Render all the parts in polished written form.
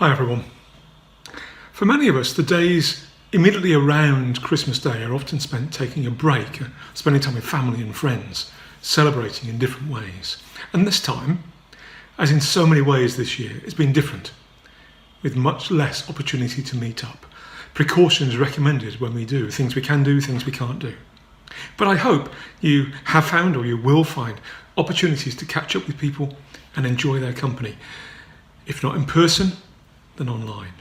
Hi everyone. For many of us, the days immediately around Christmas Day are often spent taking a break, spending time with family and friends, celebrating in different ways. And this time, as in so many ways this year, it's been different, with much less opportunity to meet up. Precautions recommended when we do, things we can do, things we can't do. But I hope you have found or you will find opportunities to catch up with people and enjoy their company, if not in person, then online.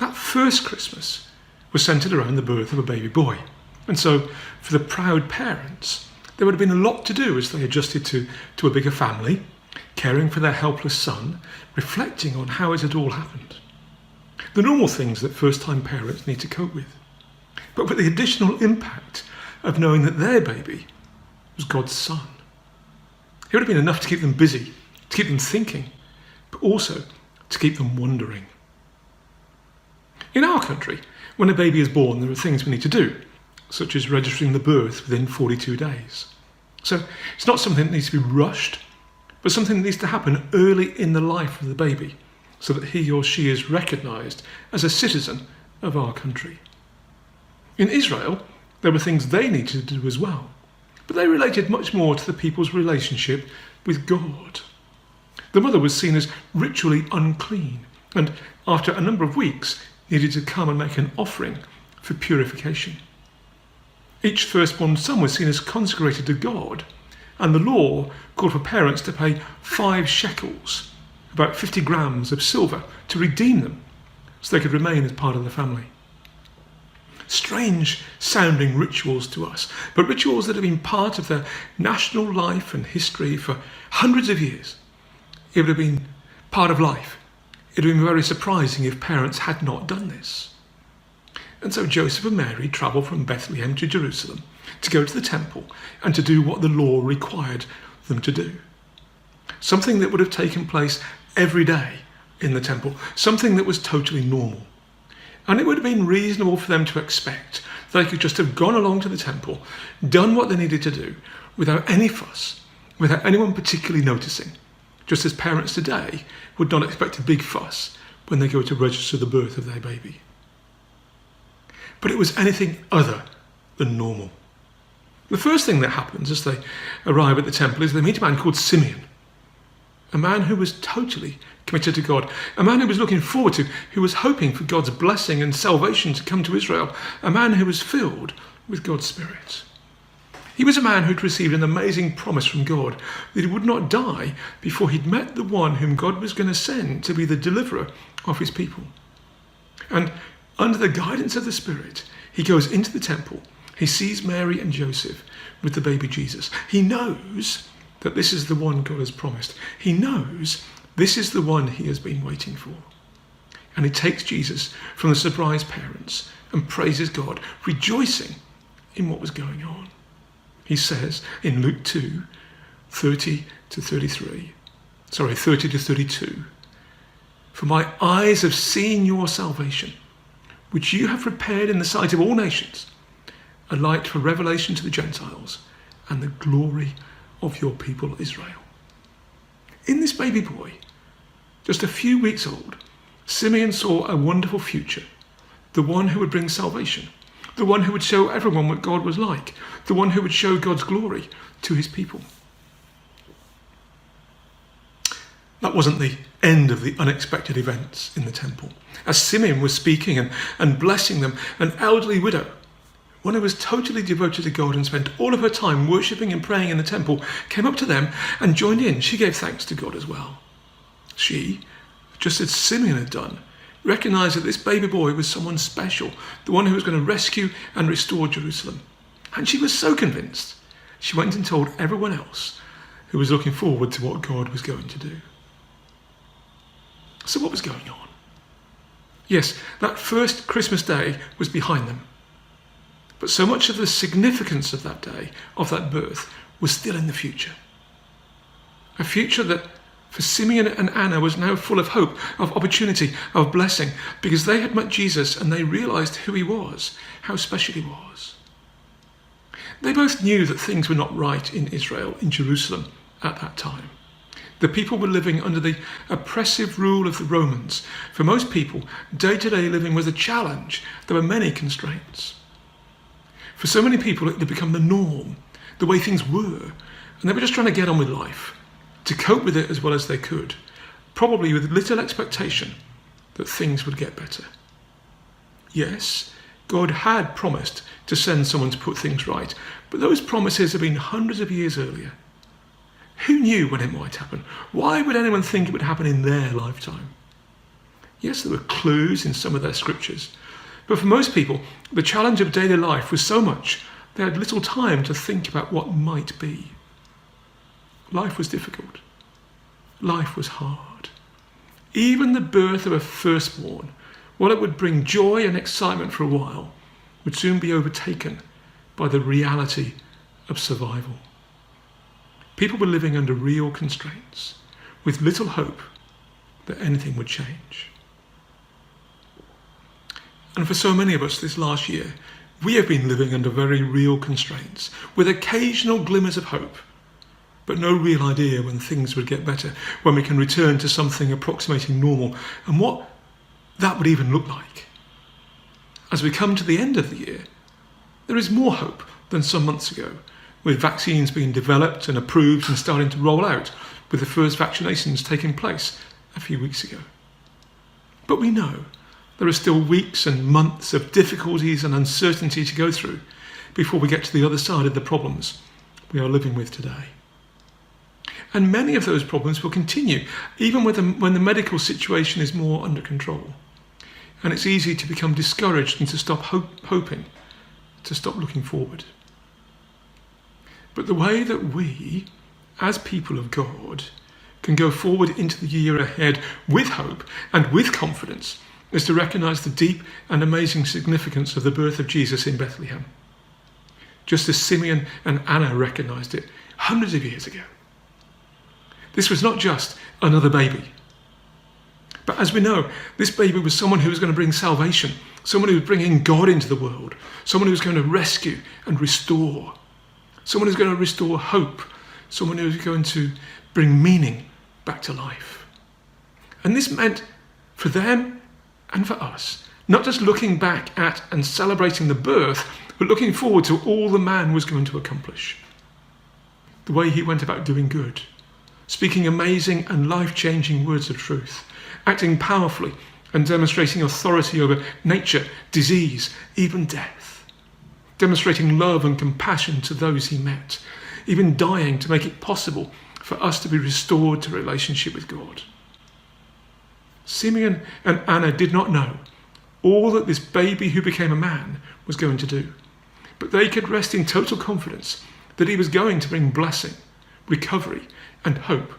That first Christmas was centred around the birth of a baby boy. And so for the proud parents, there would have been a lot to do as they adjusted to a bigger family, caring for their helpless son, reflecting on how it had all happened. The normal things that first-time parents need to cope with. But with the additional impact of knowing that their baby was God's son. It would have been enough to keep them busy, to keep them thinking, but also to keep them wondering. In our country, when a baby is born, there are things we need to do, such as registering the birth within 42 days. So it's not something that needs to be rushed, but something that needs to happen early in the life of the baby, so that he or she is recognised as a citizen of our country. In Israel, there were things they needed to do as well, but they related much more to the people's relationship with God. The mother was seen as ritually unclean, and after a number of weeks needed to come and make an offering for purification. Each firstborn son was seen as consecrated to God, and the law called for parents to pay 5 shekels, about 50 grams of silver, to redeem them so they could remain as part of the family. Strange sounding rituals to us, but rituals that have been part of their national life and history for hundreds of years. It would have been part of life. It would have been very surprising if parents had not done this. And so Joseph and Mary travelled from Bethlehem to Jerusalem to go to the temple and to do what the law required them to do. Something that would have taken place every day in the temple, something that was totally normal. And it would have been reasonable for them to expect they could just have gone along to the temple, done what they needed to do, without any fuss, without anyone particularly noticing. Just as parents today would not expect a big fuss when they go to register the birth of their baby. But it was anything other than normal. The first thing that happens as they arrive at the temple is they meet a man called Simeon, a man who was totally committed to God, a man who was looking forward to, who was hoping for God's blessing and salvation to come to Israel, a man who was filled with God's Spirit. He was a man who'd received an amazing promise from God that he would not die before he'd met the one whom God was going to send to be the deliverer of his people. And under the guidance of the Spirit, he goes into the temple. He sees Mary and Joseph with the baby Jesus. He knows that this is the one God has promised. He knows this is the one he has been waiting for. And he takes Jesus from the surprised parents and praises God, rejoicing in what was going on. He says in Luke 2, 30 to 32, "For my eyes have seen your salvation, which you have prepared in the sight of all nations, a light for revelation to the Gentiles and the glory of your people Israel." In this baby boy, just a few weeks old, Simeon saw a wonderful future, the one who would bring salvation, the one who would show everyone what God was like, the one who would show God's glory to his people. That wasn't the end of the unexpected events in the temple. As Simeon was speaking and blessing them, an elderly widow, one who was totally devoted to God and spent all of her time worshipping and praying in the temple, came up to them and joined in. She gave thanks to God as well. She, just as Simeon had done, recognized that this baby boy was someone special, the one who was going to rescue and restore Jerusalem. And she was so convinced, she went and told everyone else who was looking forward to what God was going to do. So what was going on? Yes, that first Christmas day was behind them. But so much of the significance of that day, of that birth, was still in the future. A future that for Simeon and Anna was now full of hope, of opportunity, of blessing, because they had met Jesus and they realised who he was, how special he was. They both knew that things were not right in Israel, in Jerusalem, at that time. The people were living under the oppressive rule of the Romans. For most people, day-to-day living was a challenge. There were many constraints. For so many people, it had become the norm, the way things were, and they were just trying to get on with life, to cope with it as well as they could, probably with little expectation that things would get better. Yes, God had promised to send someone to put things right, but those promises had been hundreds of years earlier. Who knew when it might happen? Why would anyone think it would happen in their lifetime? Yes, there were clues in some of their scriptures, but for most people, the challenge of daily life was so much they had little time to think about what might be. Life was difficult. Life was hard. Even the birth of a firstborn, while it would bring joy and excitement for a while, would soon be overtaken by the reality of survival. People were living under real constraints, with little hope that anything would change. And for so many of us this last year, we have been living under very real constraints, with occasional glimmers of hope, but no real idea when things would get better, when we can return to something approximating normal, and what that would even look like. As we come to the end of the year, there is more hope than some months ago, with vaccines being developed and approved and starting to roll out, with the first vaccinations taking place a few weeks ago. But we know there are still weeks and months of difficulties and uncertainty to go through before we get to the other side of the problems we are living with today. And many of those problems will continue, even when the medical situation is more under control. And it's easy to become discouraged and to stop hoping, to stop looking forward. But the way that we, as people of God, can go forward into the year ahead with hope and with confidence is to recognise the deep and amazing significance of the birth of Jesus in Bethlehem, just as Simeon and Anna recognised it hundreds of years ago. This was not just another baby. But as we know, this baby was someone who was going to bring salvation, someone who was bringing God into the world, someone who was going to rescue and restore, someone who's going to restore hope, someone who's going to bring meaning back to life. And this meant for them and for us, not just looking back at and celebrating the birth, but looking forward to all the man was going to accomplish. The way he went about doing good, speaking amazing and life-changing words of truth, acting powerfully and demonstrating authority over nature, disease, even death, demonstrating love and compassion to those he met, even dying to make it possible for us to be restored to relationship with God. Simeon and Anna did not know all that this baby who became a man was going to do, but they could rest in total confidence that he was going to bring blessing, recovery, and hope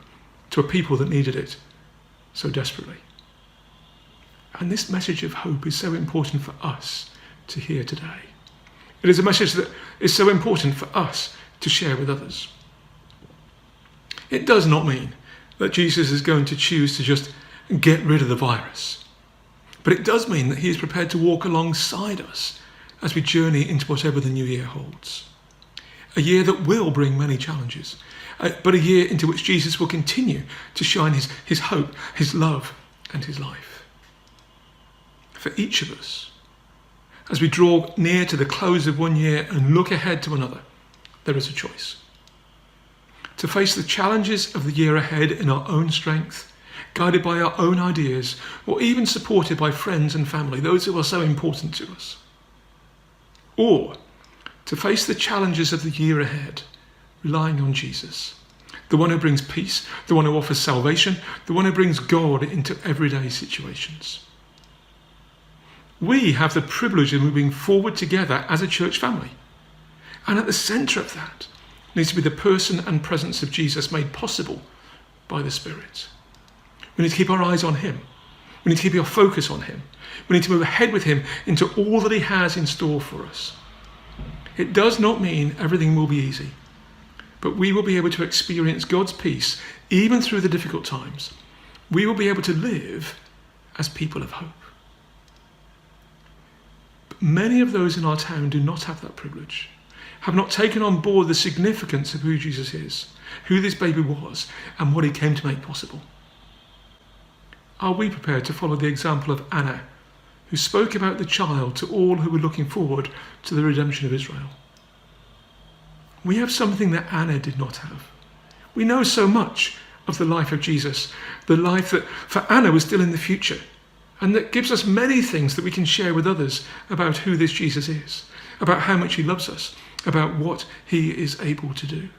to a people that needed it so desperately. And this message of hope is so important for us to hear today. It is a message that is so important for us to share with others. It does not mean that Jesus is going to choose to just get rid of the virus, but it does mean that he is prepared to walk alongside us as we journey into whatever the new year holds. A year that will bring many challenges, but a year into which Jesus will continue to shine his hope, his love, and his life. For each of us, as we draw near to the close of one year and look ahead to another, there is a choice. To face the challenges of the year ahead in our own strength, guided by our own ideas, or even supported by friends and family, those who are so important to us. Or to face the challenges of the year ahead, relying on Jesus, the one who brings peace, the one who offers salvation, the one who brings God into everyday situations. We have the privilege of moving forward together as a church family. And at the centre of that needs to be the person and presence of Jesus made possible by the Spirit. We need to keep our eyes on him. We need to keep our focus on him. We need to move ahead with him into all that he has in store for us. It does not mean everything will be easy, but we will be able to experience God's peace even through the difficult times. We will be able to live as people of hope. But many of those in our town do not have that privilege. have not taken on board the significance of who Jesus is, who this baby was, and what he came to make possible? Are we prepared to follow the example of Anna, who spoke about the child to all who were looking forward to the redemption of Israel? We have something that Anna did not have. We know so much of the life of Jesus, the life that for Anna was still in the future, and that gives us many things that we can share with others about who this Jesus is, about how much he loves us, about what he is able to do.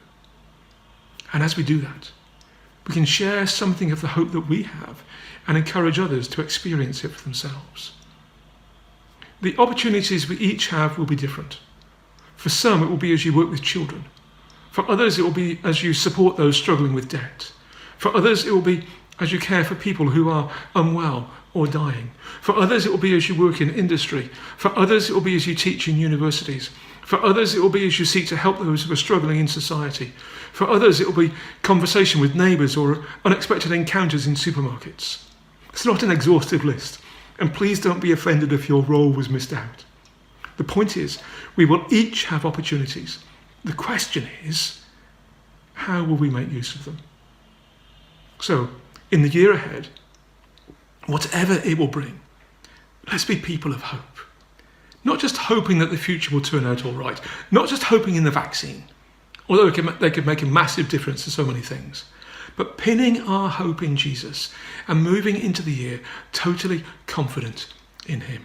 And as we do that, we can share something of the hope that we have and encourage others to experience it for themselves. The opportunities we each have will be different. For some, it will be as you work with children. For others, it will be as you support those struggling with debt. For others, it will be as you care for people who are unwell or dying. For others, it will be as you work in industry. For others, it will be as you teach in universities. For others, it will be as you seek to help those who are struggling in society. For others, it will be conversation with neighbours or unexpected encounters in supermarkets. It's not an exhaustive list, and please don't be offended if your role was missed out. The point is, we will each have opportunities. The question is, how will we make use of them? So, in the year ahead, whatever it will bring, let's be people of hope. Not just hoping that the future will turn out all right, not just hoping in the vaccine, although they could make a massive difference to so many things, but pinning our hope in Jesus and moving into the year totally confident in him.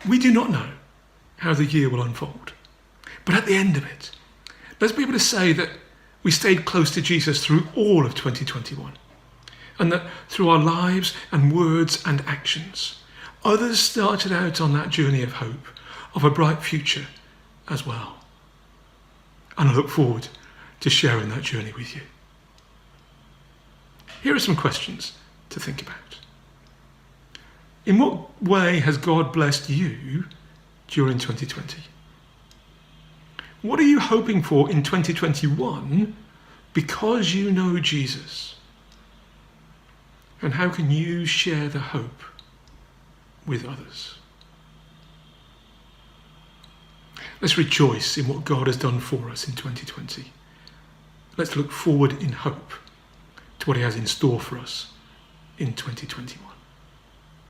We do not know how the year will unfold, but at the end of it, let's be able to say that we stayed close to Jesus through all of 2021, and that through our lives and words and actions, others started out on that journey of hope, of a bright future as well. And I look forward to sharing that journey with you. Here are some questions to think about. In what way has God blessed you during 2020? What are you hoping for in 2021 because you know Jesus? And how can you share the hope with others? Let's rejoice in what God has done for us in 2020. Let's look forward in hope to what he has in store for us in 2021.